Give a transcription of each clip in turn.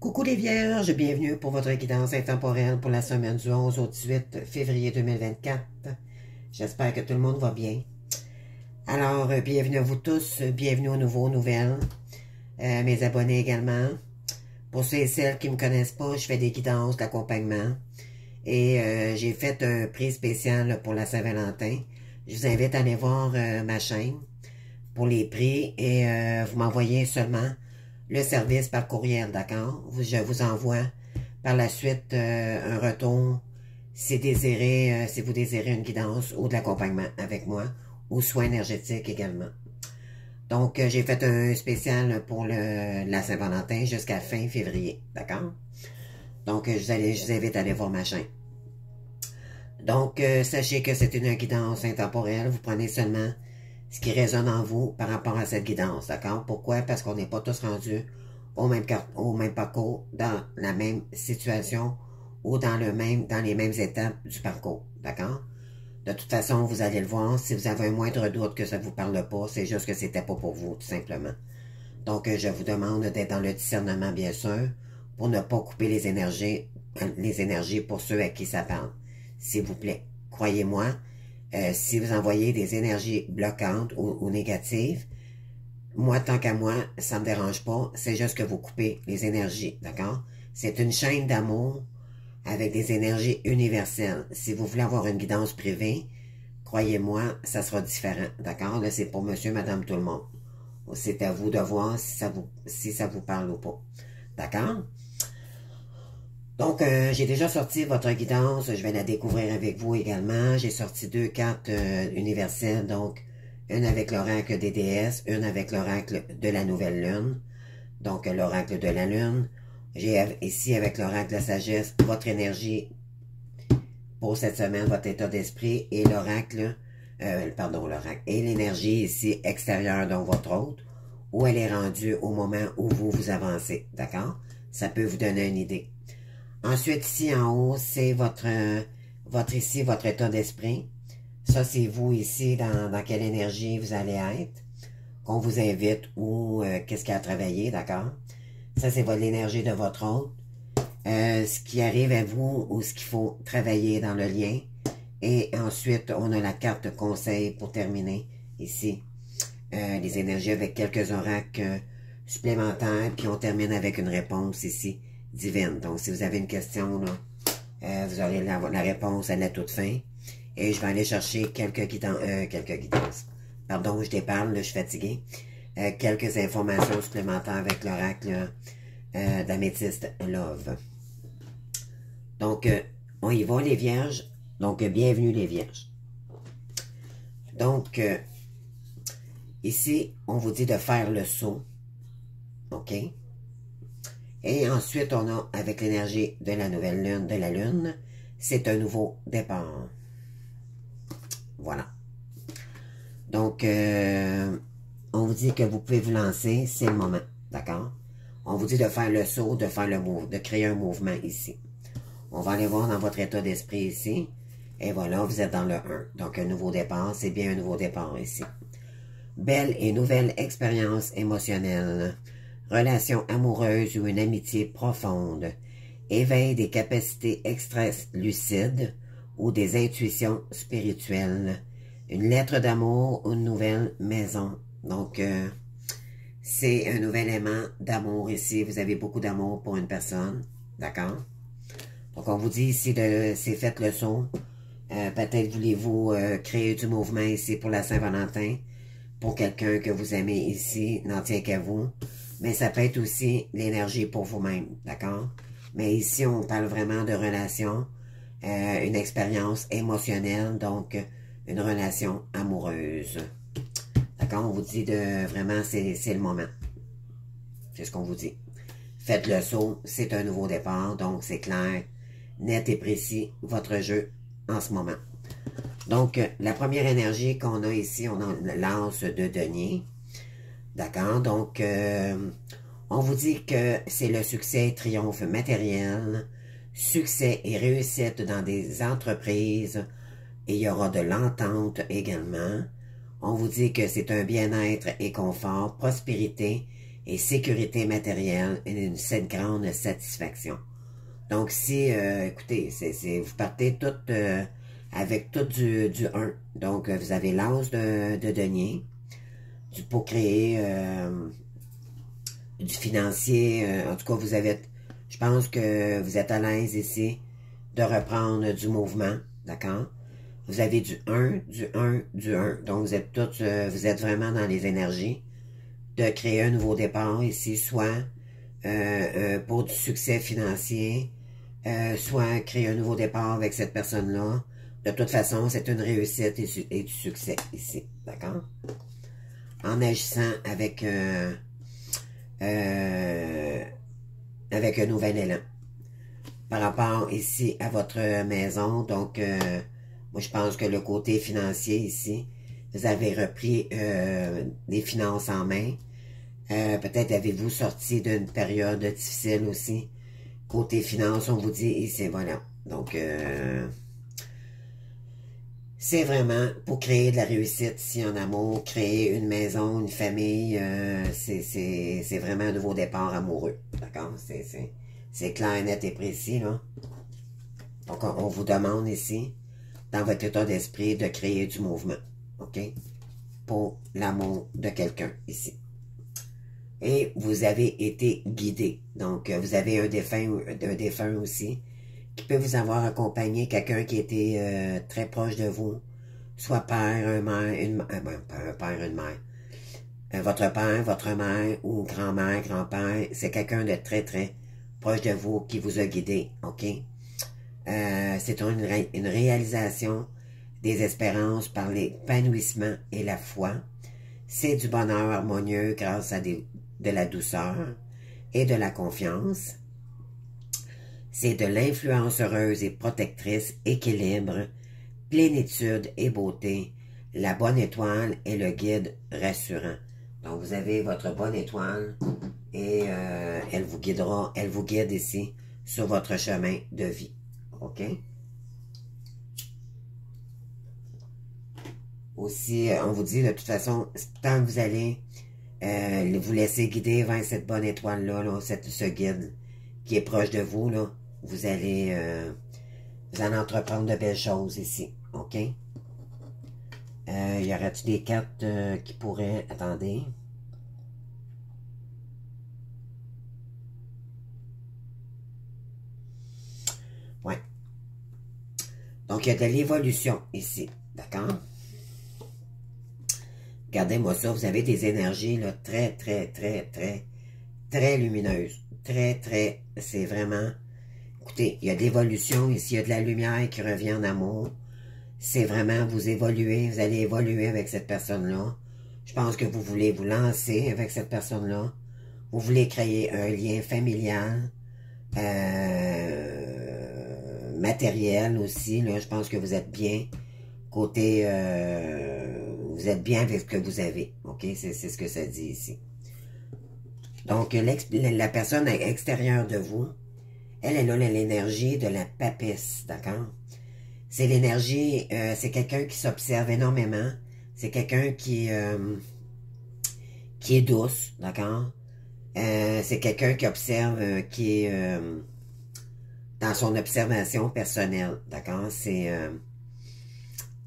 Coucou les vierges, bienvenue pour votre guidance intemporelle pour la semaine du 11 au 18 février 2024. J'espère que tout le monde va bien. Alors, bienvenue à vous tous, bienvenue aux nouveaux nouvelles, mes abonnés également. Pour ceux et celles qui ne me connaissent pas, je fais des guidances d'accompagnement et j'ai fait un prix spécial pour la Saint-Valentin. Je vous invite à aller voir ma chaîne pour les prix et vous m'envoyez seulement le service par courriel, d'accord? Je vous envoie par la suite un retour si vous désirez une guidance ou de l'accompagnement avec moi, ou soins énergétiques également. Donc, j'ai fait un spécial pour la Saint-Valentin jusqu'à fin février, d'accord? Donc, je vous invite à aller voir ma chaîne. Donc, sachez que c'est une guidance intemporelle. Vous prenez seulement ce qui résonne en vous par rapport à cette guidance, d'accord? Pourquoi? Parce qu'on n'est pas tous rendus au même parcours, dans la même situation ou dans les mêmes étapes du parcours, d'accord? De toute façon, vous allez le voir, si vous avez un moindre doute que ça ne vous parle pas, c'est juste que c'était pas pour vous, tout simplement. Donc, je vous demande d'être dans le discernement, bien sûr, pour ne pas couper les énergies pour ceux à qui ça parle. S'il vous plaît, croyez-moi, si vous envoyez des énergies bloquantes ou négatives, moi, tant qu'à moi, ça me dérange pas, c'est juste que vous coupez les énergies, d'accord? C'est une chaîne d'amour avec des énergies universelles. Si vous voulez avoir une guidance privée, croyez-moi, ça sera différent, d'accord? Là, c'est pour monsieur, madame, tout le monde. C'est à vous de voir si ça vous parle ou pas, d'accord? Donc, j'ai déjà sorti votre guidance, je vais la découvrir avec vous également. J'ai sorti 2 cartes universelles, donc une avec l'oracle des déesses, une avec l'oracle de la nouvelle lune, donc l'oracle de la lune. J'ai ici avec l'oracle de la sagesse, votre énergie pour cette semaine, votre état d'esprit, et l'oracle, et l'énergie ici extérieure, donc votre hôte, où elle est rendue au moment où vous avancez, d'accord? Ça peut vous donner une idée. Ensuite, ici en haut, c'est votre état d'esprit. Ça, c'est vous ici, dans quelle énergie vous allez être, qu'on vous invite ou qu'est-ce qu'il y a à travailler, d'accord? Ça, c'est l'énergie de votre hôte. Ce qui arrive à vous ou ce qu'il faut travailler dans le lien. Et ensuite, on a la carte conseil pour terminer ici. Les énergies avec quelques oracles supplémentaires. Puis on termine avec une réponse ici, divine. Donc, si vous avez une question, là, vous aurez la réponse à la toute fin. Et je vais aller chercher quelques guidances. Pardon, je déparle, là, je suis fatigué. Quelques informations supplémentaires avec l'oracle d'améthyste Love. Donc, on y va les vierges. Donc, bienvenue les vierges. Donc, ici, on vous dit de faire le saut. OK? Et ensuite, on a, avec l'énergie de la nouvelle lune, de la lune, c'est un nouveau départ. Voilà. Donc, on vous dit que vous pouvez vous lancer, c'est le moment, d'accord? On vous dit de faire le saut, de faire le mouvement, de créer un mouvement ici. On va aller voir dans votre état d'esprit ici. Et voilà, vous êtes dans le 1. Donc, un nouveau départ, c'est bien un nouveau départ ici. Belle et nouvelle expérience émotionnelle. Relation amoureuse ou une amitié profonde. Éveil des capacités extra-lucides ou des intuitions spirituelles. Une lettre d'amour ou une nouvelle maison. Donc, c'est un nouvel aimant d'amour ici. Vous avez beaucoup d'amour pour une personne. D'accord? Donc, on vous dit ici, c'est faites le saut. Peut-être voulez-vous créer du mouvement ici pour la Saint-Valentin. Pour quelqu'un que vous aimez ici, n'en tient qu'à vous. Mais ça peut être aussi l'énergie pour vous-même. D'accord? Mais ici, on parle vraiment de relation, une expérience émotionnelle, donc une relation amoureuse. D'accord? On vous dit vraiment, c'est le moment. C'est ce qu'on vous dit. Faites le saut, c'est un nouveau départ, donc c'est clair, net et précis, votre jeu en ce moment. Donc, la première énergie qu'on a ici, on a l'anse de denier. D'accord? Donc, on vous dit que c'est le succès et triomphe matériel, succès et réussite dans des entreprises, et il y aura de l'entente également. On vous dit que c'est un bien-être et confort, prospérité et sécurité matérielle et une grande satisfaction. Donc, si, écoutez, vous partez tout avec tout du 1. Donc, vous avez l'as de denier pour créer du financier. En tout cas, vous avez, je pense que vous êtes à l'aise ici de reprendre du mouvement, d'accord? Vous avez du 1, du 1, du 1. Donc, vous êtes tous, vous êtes vraiment dans les énergies de créer un nouveau départ ici, soit pour du succès financier, soit créer un nouveau départ avec cette personne-là. De toute façon, c'est une réussite et du succès ici, d'accord? En agissant avec un nouvel élan. Par rapport ici à votre maison, donc moi je pense que le côté financier ici, vous avez repris des finances en main. Peut-être avez-vous sorti d'une période difficile aussi. Côté finance, on vous dit ici, voilà. Donc, c'est vraiment pour créer de la réussite ici en amour, créer une maison, une famille, c'est vraiment un nouveau départ amoureux. D'accord? C'est clair, net et précis, là. Donc, on vous demande ici, dans votre état d'esprit, de créer du mouvement. OK? Pour l'amour de quelqu'un, ici. Et vous avez été guidé. Donc, vous avez un défunt aussi, qui peut vous avoir accompagné, quelqu'un qui était très proche de vous, soit père, un mère, pas un père, une mère. Votre père, votre mère, ou grand-mère, grand-père, c'est quelqu'un de très, très proche de vous qui vous a guidé, OK? C'est une réalisation des espérances par l'épanouissement et la foi. C'est du bonheur harmonieux grâce à de la douceur et de la confiance. C'est de l'influence heureuse et protectrice, équilibre, plénitude et beauté. La bonne étoile est le guide rassurant. Donc, vous avez votre bonne étoile et elle vous guide ici sur votre chemin de vie. OK? Aussi, on vous dit de toute façon, tant que vous allez vous laisser guider vers cette bonne étoile-là, là, ce guide qui est proche de vous, là, vous allez entreprendre de belles choses ici. OK? Y aurait-il des cartes qui pourraient... Attendez. Ouais. Donc, il y a de l'évolution ici. D'accord? Regardez-moi ça. Vous avez des énergies là, très, très, très, très, très lumineuses. Très, très... C'est vraiment... Écoutez, il y a de l'évolution ici. Il y a de la lumière qui revient en amour. C'est vraiment vous évoluer. Vous allez évoluer avec cette personne-là. Je pense que vous voulez vous lancer avec cette personne-là. Vous voulez créer un lien familial, matériel aussi. Là, je pense que vous êtes bien côté... vous êtes bien avec ce que vous avez. OK? C'est ce que ça dit ici. Donc, la personne extérieure de vous, elle a l'énergie de la papesse. D'accord? C'est l'énergie... c'est quelqu'un qui s'observe énormément. C'est quelqu'un qui est douce. D'accord? C'est quelqu'un qui observe, qui est dans son observation personnelle, d'accord?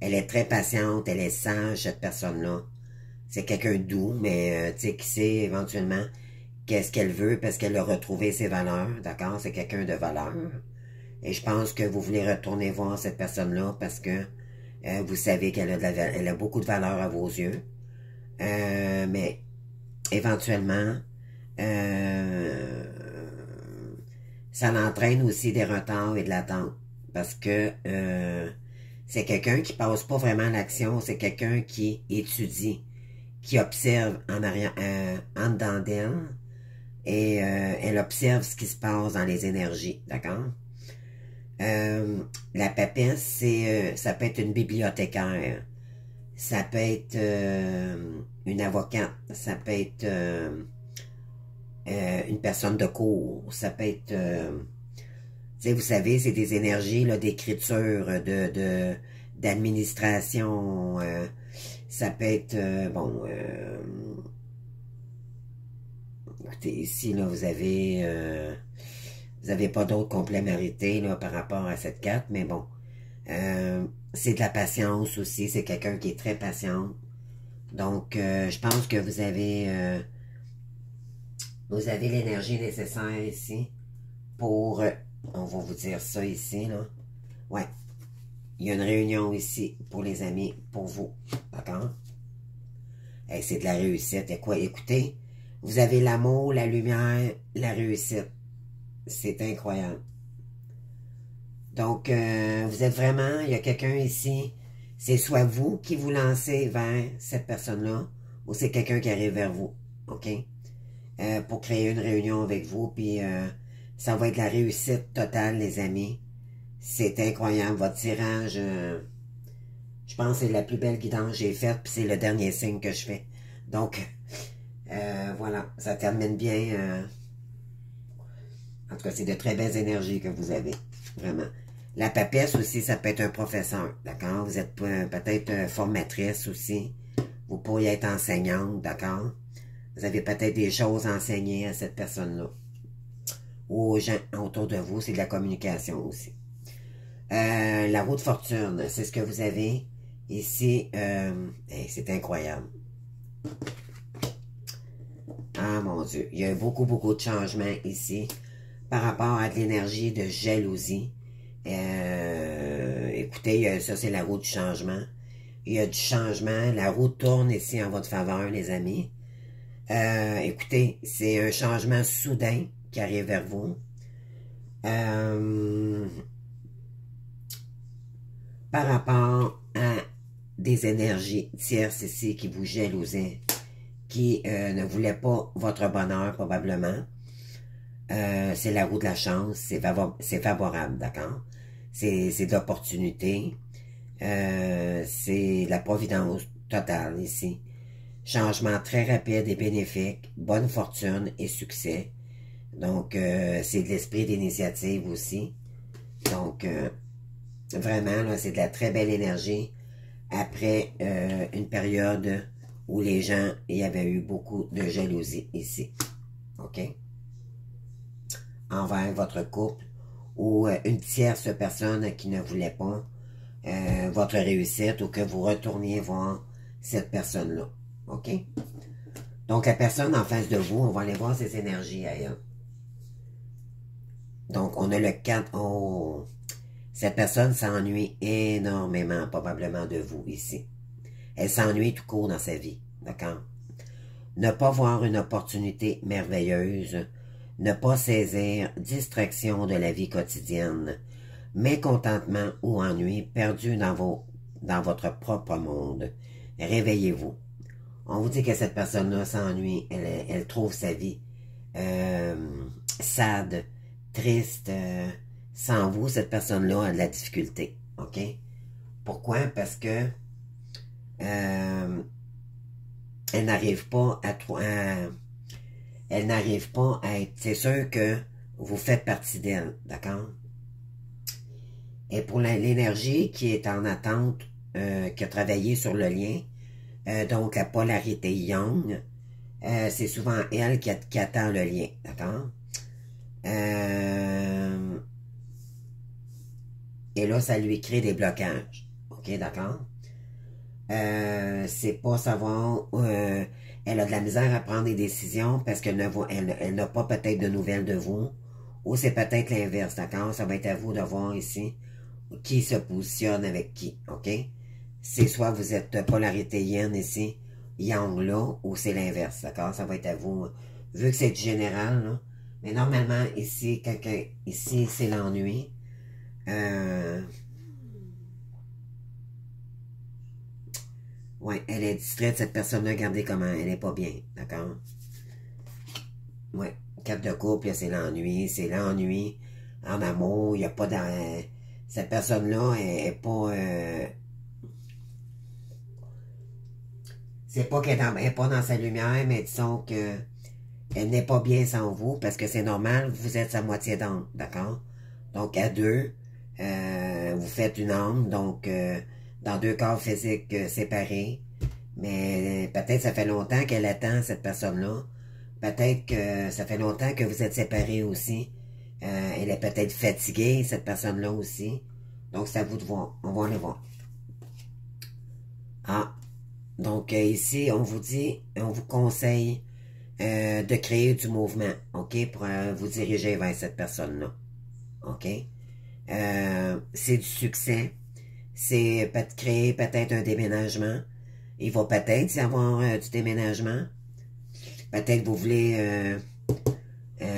Elle est très patiente, elle est sage, cette personne-là. C'est quelqu'un de doux, mais tu sais, qui sait éventuellement qu'est-ce qu'elle veut parce qu'elle a retrouvé ses valeurs, d'accord? C'est quelqu'un de valeur. Et je pense que vous voulez retourner voir cette personne-là parce que vous savez qu'elle elle a beaucoup de valeur à vos yeux. Mais éventuellement, ça l'entraîne aussi des retards et de l'attente. Parce que c'est quelqu'un qui passe pas vraiment à l'action, c'est quelqu'un qui étudie, qui observe en arrière, en dedans d'elle, et elle observe ce qui se passe dans les énergies, d'accord? La papesse, ça peut être une bibliothécaire, ça peut être une avocate, ça peut être une personne de cours, ça peut être... tu sais, vous savez, c'est des énergies d'écriture, d'administration, ça peut être, bon, écoutez, ici, là, vous avez pas d'autre complémentarité, là, par rapport à cette carte, mais bon. C'est de la patience aussi, c'est quelqu'un qui est très patient. Donc, je pense que vous avez l'énergie nécessaire ici pour, on va vous dire ça ici, là. Ouais, il y a une réunion ici pour les amis, pour vous, d'accord? Hey, c'est de la réussite. Et quoi, écoutez, vous avez l'amour, la lumière, la réussite. C'est incroyable. Donc, vous êtes vraiment, il y a quelqu'un ici, c'est soit vous qui vous lancez vers cette personne-là, ou c'est quelqu'un qui arrive vers vous, OK? Pour créer une réunion avec vous, puis ça va être la réussite totale, les amis. C'est incroyable, votre tirage, je pense que c'est la plus belle guidance que j'ai faite, puis c'est le dernier signe que je fais. Donc, voilà, ça termine bien. En tout cas, c'est de très belles énergies que vous avez, vraiment. La papesse aussi, ça peut être un professeur, d'accord? Vous êtes peut-être formatrice aussi. Vous pourriez être enseignante, d'accord? Vous avez peut-être des choses à enseigner à cette personne-là. Ou aux gens autour de vous, c'est de la communication aussi. La roue de fortune, c'est ce que vous avez ici. C'est incroyable. Ah mon Dieu, il y a beaucoup, beaucoup de changements ici par rapport à de l'énergie de jalousie. Écoutez, ça c'est la roue du changement. Il y a du changement. La roue tourne ici en votre faveur, les amis. Écoutez, c'est un changement soudain qui arrive vers vous. Par rapport à des énergies tierces ici qui vous jalousaient, qui ne voulaient pas votre bonheur probablement. C'est la roue de la chance, c'est favorable, d'accord? C'est de l'opportunité, c'est la providence totale ici. Changement très rapide et bénéfique, bonne fortune et succès. Donc, c'est de l'esprit d'initiative aussi. Donc, vraiment, là, c'est de la très belle énergie après une période où les gens, il y avait eu beaucoup de jalousie ici. OK? Envers votre couple ou une tierce personne qui ne voulait pas votre réussite ou que vous retourniez voir cette personne-là. OK? Donc, la personne en face de vous, on va aller voir ses énergies à elle. Donc, on a le 4. Cette personne s'ennuie énormément, probablement, de vous ici. Elle s'ennuie tout court dans sa vie. D'accord? Ne pas voir une opportunité merveilleuse. Ne pas saisir distraction de la vie quotidienne. Mécontentement ou ennui perdu dans votre propre monde. Réveillez-vous. On vous dit que cette personne-là s'ennuie. Elle trouve sa vie sad, triste. Sans vous, cette personne-là a de la difficulté. OK? Pourquoi? Parce que elle n'arrive pas à elle n'arrive pas à être... C'est sûr que vous faites partie d'elle, d'accord? Et pour l'énergie qui est en attente, qui a travaillé sur le lien, donc la polarité yang, c'est souvent elle qui attend le lien, d'accord? Et là, ça lui crée des blocages, ok, d'accord? C'est pas savoir... elle a de la misère à prendre des décisions parce qu'elle n'a pas peut-être de nouvelles de vous. Ou c'est peut-être l'inverse, d'accord? Ça va être à vous de voir ici qui se positionne avec qui, ok? C'est soit vous êtes polarité yin ici, yang là, ou c'est l'inverse, d'accord? Ça va être à vous. Vu que c'est du général, là. Mais normalement, ici, ici, c'est l'ennui. Ouais, elle est distraite, cette personne-là, regardez comment, elle est pas bien, d'accord? Ouais, 4 de couple, c'est l'ennui en amour, il n'y a pas dans... Cette personne-là est pas... c'est pas qu'elle n'est pas dans sa lumière, mais disons que elle n'est pas bien sans vous, parce que c'est normal, vous êtes sa moitié d'âme, d'accord? Donc, à deux, vous faites une âme, donc dans 2 corps physiques séparés, mais peut-être ça fait longtemps qu'elle attend cette personne-là Peut-être que ça fait longtemps que vous êtes séparés aussi. Elle est peut-être fatiguée, cette personne-là aussi. Donc, c'est à vous de voir. On va aller voir. Ah, donc ici, on vous dit, on vous conseille de créer du mouvement, OK, pour vous diriger vers cette personne-là. OK? C'est du succès. C'est créer peut-être un déménagement. Il va peut-être y avoir du déménagement. Peut-être vous voulez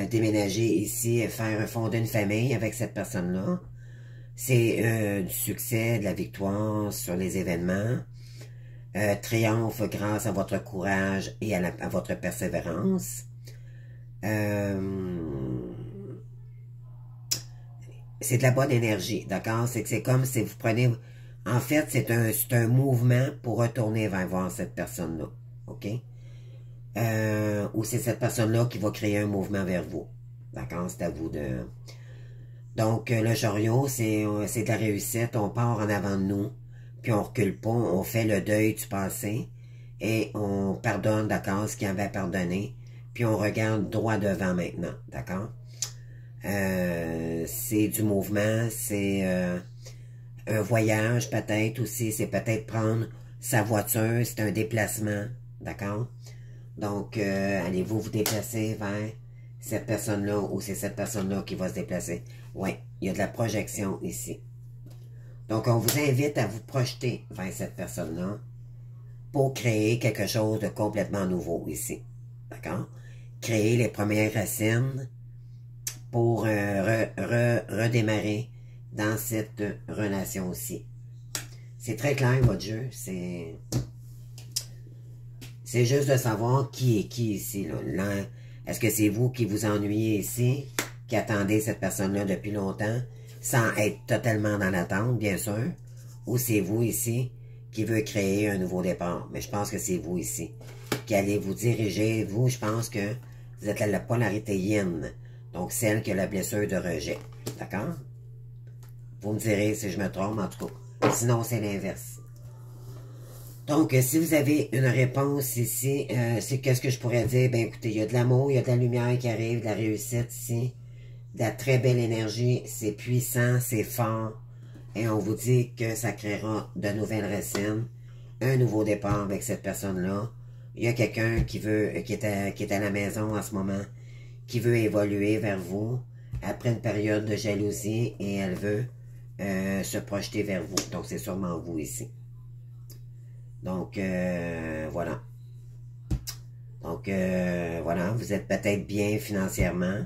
déménager ici, faire fonder une famille avec cette personne-là. C'est du succès, de la victoire sur les événements. Triomphe grâce à votre courage et à votre persévérance. C'est de la bonne énergie, d'accord? C'est comme si vous prenez... En fait, c'est un mouvement pour retourner vers voir cette personne-là, OK? Ou c'est cette personne-là qui va créer un mouvement vers vous, d'accord? C'est à vous de... Donc, le chariot, c'est de la réussite. On part en avant de nous, puis on recule pas, on fait le deuil du passé, et on pardonne, d'accord, ce qu'il avait pardonné, puis on regarde droit devant maintenant, d'accord? C'est du mouvement, c'est un voyage peut-être aussi, c'est peut-être prendre sa voiture, c'est un déplacement, d'accord? Donc, allez-vous vous déplacer vers cette personne-là ou c'est cette personne-là qui va se déplacer? Oui, il y a de la projection ici. Donc, on vous invite à vous projeter vers cette personne-là pour créer quelque chose de complètement nouveau ici, d'accord? Créer les premières racines pour redémarrer dans cette relation aussi. C'est très clair, votre jeu. C'est juste de savoir qui est qui ici. Là. Est-ce que c'est vous qui vous ennuyez ici, qui attendez cette personne-là depuis longtemps, sans être totalement dans l'attente, bien sûr, ou c'est vous ici qui veut créer un nouveau départ? Mais je pense que c'est vous ici qui allez vous diriger. Vous, je pense que vous êtes la polarité yin. Donc, celle qui a la blessure de rejet. D'accord? Vous me direz si je me trompe, en tout cas. Sinon, c'est l'inverse. Donc, si vous avez une réponse ici, c'est qu'est-ce que je pourrais dire? Ben, écoutez, il y a de l'amour, il y a de la lumière qui arrive, de la réussite ici, de la très belle énergie, c'est puissant, c'est fort, et on vous dit que ça créera de nouvelles racines, un nouveau départ avec cette personne-là. Il y a quelqu'un qui est à la maison en ce moment, qui veut évoluer vers vous après une période de jalousie et elle veut se projeter vers vous. Donc, c'est sûrement vous ici. Donc, voilà. Donc, voilà, vous êtes peut-être bien financièrement.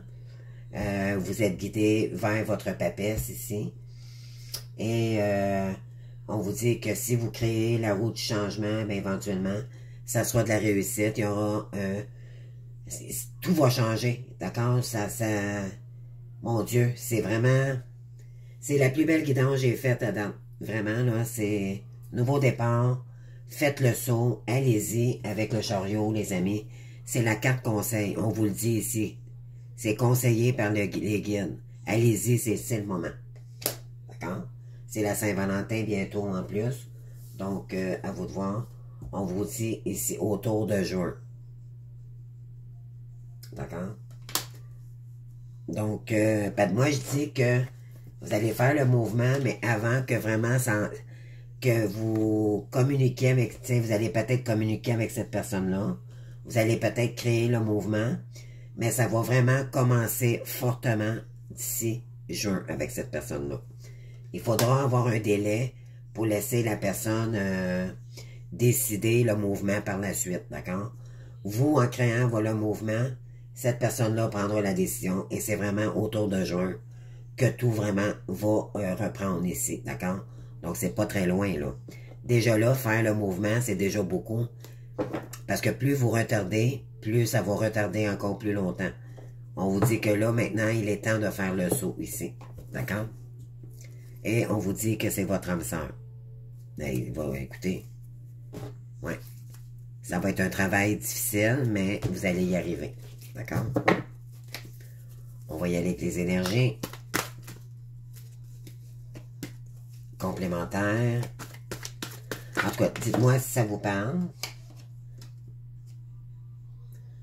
Vous êtes guidé vers votre papesse ici. Et on vous dit que si vous créez la roue du changement, bien, éventuellement, ça sera de la réussite. Il y aura... tout va changer, d'accord? Mon Dieu, c'est vraiment... C'est la plus belle guidance que j'ai faite à date. Vraiment, là, c'est nouveau départ. Faites le saut, allez-y avec le chariot, les amis. C'est la carte conseil, on vous le dit ici. C'est conseillé par les guides. Allez-y, c'est le moment. D'accord? C'est la Saint-Valentin bientôt en plus. Donc, à vous de voir. On vous dit ici autour de juin. D'accord? Donc, moi, je dis que vous allez faire le mouvement, mais avant que vraiment que vous communiquiez avec, vous allez peut-être communiquer avec cette personne-là. Vous allez peut-être créer le mouvement, mais ça va vraiment commencer fortement d'ici juin avec cette personne-là. Il faudra avoir un délai pour laisser la personne décider le mouvement par la suite, d'accord? Vous, en créant le mouvement, cette personne-là prendra la décision et c'est vraiment autour de juin que tout vraiment va reprendre ici, d'accord? Donc, c'est pas très loin, là. Déjà là, faire le mouvement, c'est déjà beaucoup. Parce que plus vous retardez, plus ça va retarder encore plus longtemps. On vous dit que là, maintenant, il est temps de faire le saut ici. D'accord? Et on vous dit que c'est votre âme sœur. Il va, écoutez, ouais. Ça va être un travail difficile, mais vous allez y arriver. D'accord? On va y aller avec les énergies complémentaires. En tout cas, dites-moi si ça vous parle.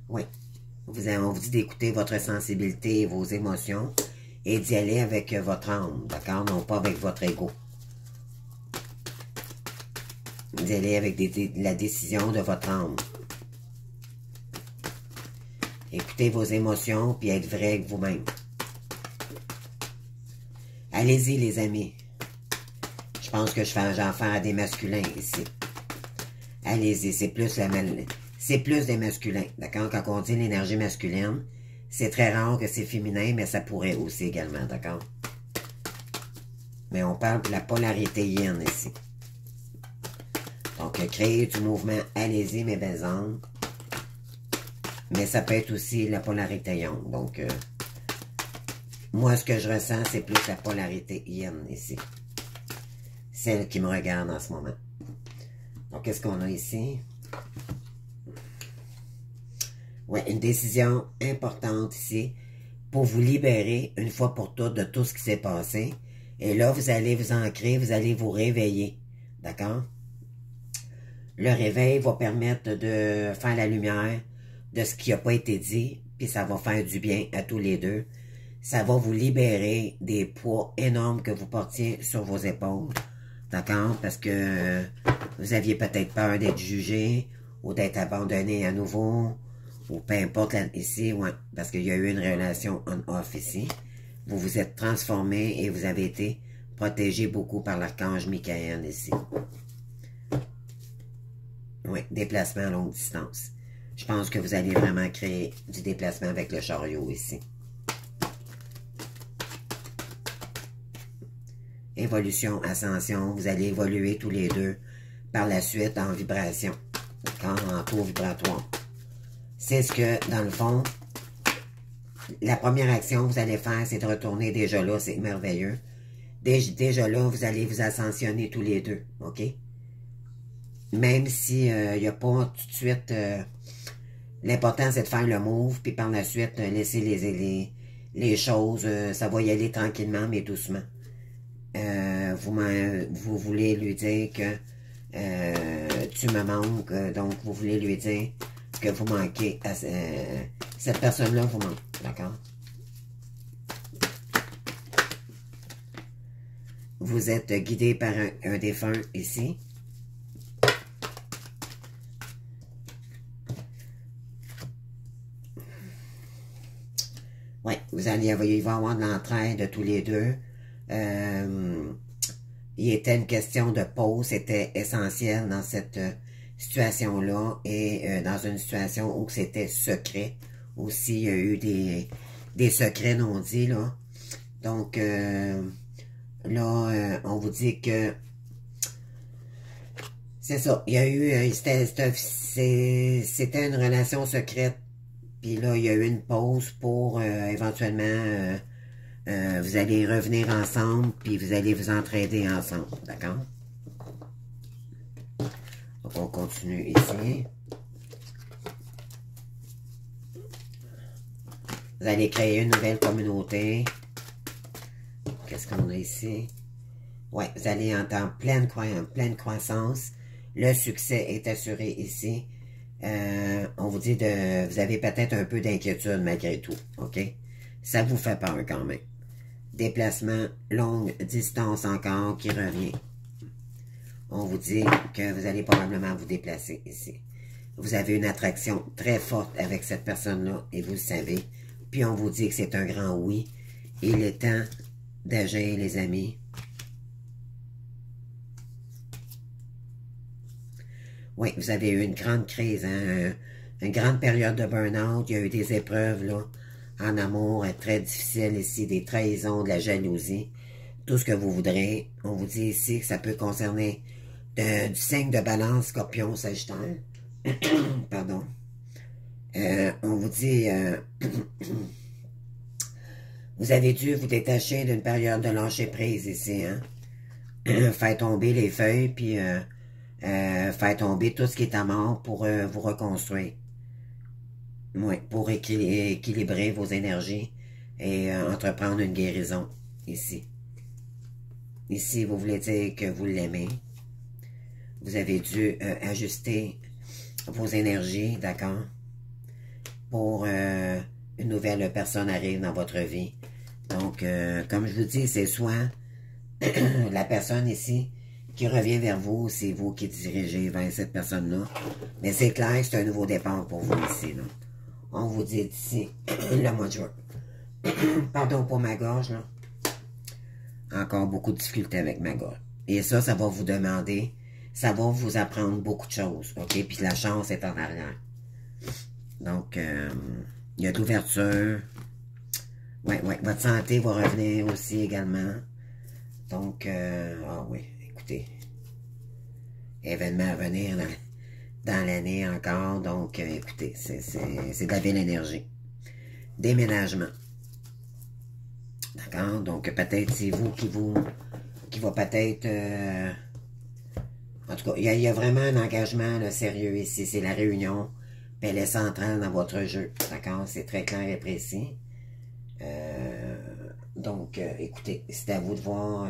Oui. on vous dit d'écouter votre sensibilité et vos émotions et d'y aller avec votre âme, d'accord? Non pas avec votre ego. D'y aller avec la décision de votre âme. Écoutez vos émotions, puis être vrai avec vous-même. Allez-y, les amis. Je pense que j'en fais à des masculins ici. Allez-y, c'est plus des masculins, d'accord? Quand on dit l'énergie masculine, c'est très rare que c'est féminin, mais ça pourrait aussi également, d'accord? Mais on parle de la polarité yin ici. Donc, créer du mouvement, allez-y, mes belles âmes. Mais ça peut être aussi la polarité yang. Donc, moi, ce que je ressens, c'est plus la polarité yin ici. Celle qui me regarde en ce moment. Donc, qu'est-ce qu'on a ici? Ouais, une décision importante ici pour vous libérer une fois pour toutes de tout ce qui s'est passé. Et là, vous allez vous ancrer, vous allez vous réveiller. D'accord? Le réveil va permettre de faire la lumière de ce qui n'a pas été dit, puis ça va faire du bien à tous les deux. Ça va vous libérer des poids énormes que vous portiez sur vos épaules. D'accord? Parce que vous aviez peut-être peur d'être jugé ou d'être abandonné à nouveau, ou peu importe ici, ouais, parce qu'il y a eu une relation on-off ici. Vous vous êtes transformé et vous avez été protégé beaucoup par l'archange Michael ici. Oui, déplacement à longue distance. Je pense que vous allez vraiment créer du déplacement avec le chariot ici. Évolution, ascension, vous allez évoluer tous les deux par la suite en vibration, en taux vibratoire. C'est ce que, dans le fond, la première action que vous allez faire, c'est de retourner déjà là, c'est merveilleux. Déjà là, vous allez vous ascensionner tous les deux, ok? Même si il n'y a pas tout de suite... l'important, c'est de faire le move, puis par la suite, laisser les choses, ça va y aller tranquillement, mais doucement. Vous voulez lui dire que tu me manques, donc vous voulez lui dire que vous manquez à cette personne-là vous manque, d'accord? Vous êtes guidé par un défunt ici. Oui, il va y avoir de l'entraide de tous les deux. Il était une question de pause, c'était essentiel dans cette situation-là et dans une situation où c'était secret. Aussi, il y a eu des secrets non dits, là. Donc, là, on vous dit que c'est ça. Il y a eu, c'était une relation secrète. Puis là, il y a eu une pause pour éventuellement, vous allez revenir ensemble, puis vous allez vous entraider ensemble, d'accord? Donc, on continue ici. Vous allez créer une nouvelle communauté. Qu'est-ce qu'on a ici? Ouais, vous allez en pleine croissance. Le succès est assuré ici. On vous dit vous avez peut-être un peu d'inquiétude malgré tout, ok? Ça vous fait peur quand même. Déplacement, longue distance encore qui revient. On vous dit que vous allez probablement vous déplacer ici. Vous avez une attraction très forte avec cette personne-là et vous le savez. Puis on vous dit que c'est un grand oui. Il est temps d'agir, les amis. Oui, vous avez eu une grande crise, hein, une grande période de burn-out. Il y a eu des épreuves là, en amour très difficiles ici, des trahisons, de la jalousie, tout ce que vous voudrez. On vous dit ici que ça peut concerner du signe de balance, Scorpion, Sagittaire. Pardon. On vous dit, vous avez dû vous détacher d'une période de lâcher prise ici, hein. Faire tomber les feuilles, puis faire tomber tout ce qui est à mort pour vous reconstruire. Oui, pour équilibrer vos énergies et entreprendre une guérison ici. Ici, vous voulez dire que vous l'aimez. Vous avez dû ajuster vos énergies, d'accord? pour une nouvelle personne arrive dans votre vie. Donc, comme je vous dis, c'est soit la personne ici qui revient vers vous, c'est vous qui dirigez vers cette personne-là. Mais c'est clair que c'est un nouveau départ pour vous ici, là. On vous dit ici, le mois de juin. Pardon pour ma gorge, là. Encore beaucoup de difficultés avec ma gorge. Et ça va vous demander, ça va vous apprendre beaucoup de choses, ok? Puis la chance est en arrière. Donc, il y a de l'ouverture. Ouais, votre santé va revenir aussi également. Donc, ah oui, écoutez, événement à venir dans l'année encore. Donc, écoutez, c'est de la belle énergie. Déménagement. D'accord? Donc, peut-être c'est vous qui va peut-être... en tout cas, il y a vraiment un engagement là, sérieux ici. C'est la réunion. Puis elle est centrale dans votre jeu. D'accord? C'est très clair et précis. Donc, écoutez, c'est à vous de voir.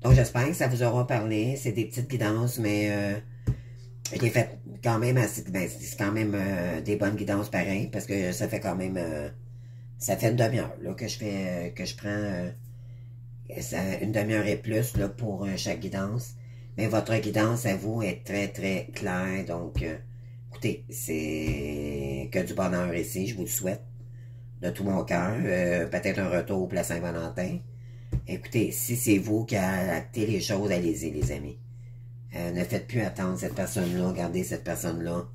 Donc, j'espère que ça vous aura parlé. C'est des petites guidances, mais je l'ai fait quand même assez... Ben, c'est quand même des bonnes guidances pareil, parce que ça fait quand même... ça fait une demi-heure là, que je prends une demi-heure et plus là, pour chaque guidance. Mais votre guidance à vous est très, très claire. Donc, écoutez, c'est que du bonheur ici, je vous le souhaite. De tout mon cœur. Peut-être un retour pour la Saint-Valentin. Écoutez, si c'est vous qui actez les choses, allez-y, les amis. Ne faites plus attendre cette personne-là. Regardez cette personne-là.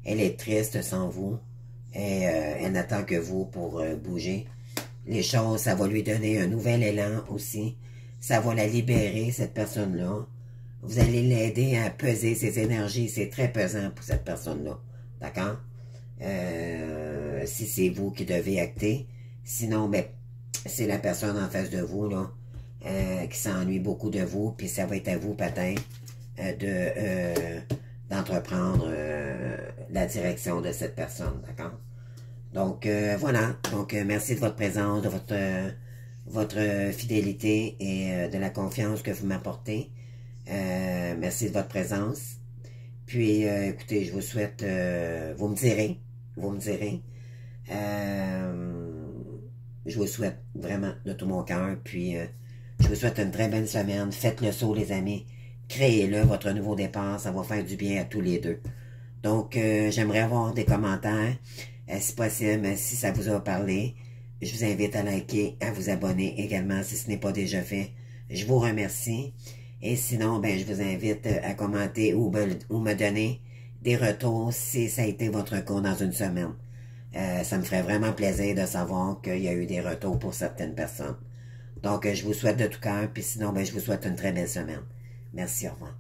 Elle est triste sans vous. Et elle n'attend que vous pour bouger. Les choses, ça va lui donner un nouvel élan aussi. Ça va la libérer, cette personne-là. Vous allez l'aider à peser ses énergies. C'est très pesant pour cette personne-là. D'accord? Si c'est vous qui devez acter. Sinon, ben, c'est la personne en face de vous, là, qui s'ennuie beaucoup de vous, puis ça va être à vous, peut-être, d'entreprendre la direction de cette personne, d'accord? Donc, voilà. Donc, merci de votre présence, de votre fidélité et de la confiance que vous m'apportez. Merci de votre présence. Puis, écoutez, je vous souhaite, vous me direz, je vous souhaite vraiment de tout mon cœur, puis je vous souhaite une très belle semaine. Faites le saut, les amis. Créez-le, votre nouveau départ, ça va faire du bien à tous les deux. Donc, j'aimerais avoir des commentaires, si possible, si ça vous a parlé. Je vous invite à liker, à vous abonner également si ce n'est pas déjà fait. Je vous remercie. Et sinon, ben, je vous invite à commenter ou me donner des retours si ça a été votre cours dans une semaine. Ça me ferait vraiment plaisir de savoir qu'il y a eu des retours pour certaines personnes. Donc, je vous souhaite de tout cœur, puis sinon, ben, je vous souhaite une très belle semaine. Merci, au revoir.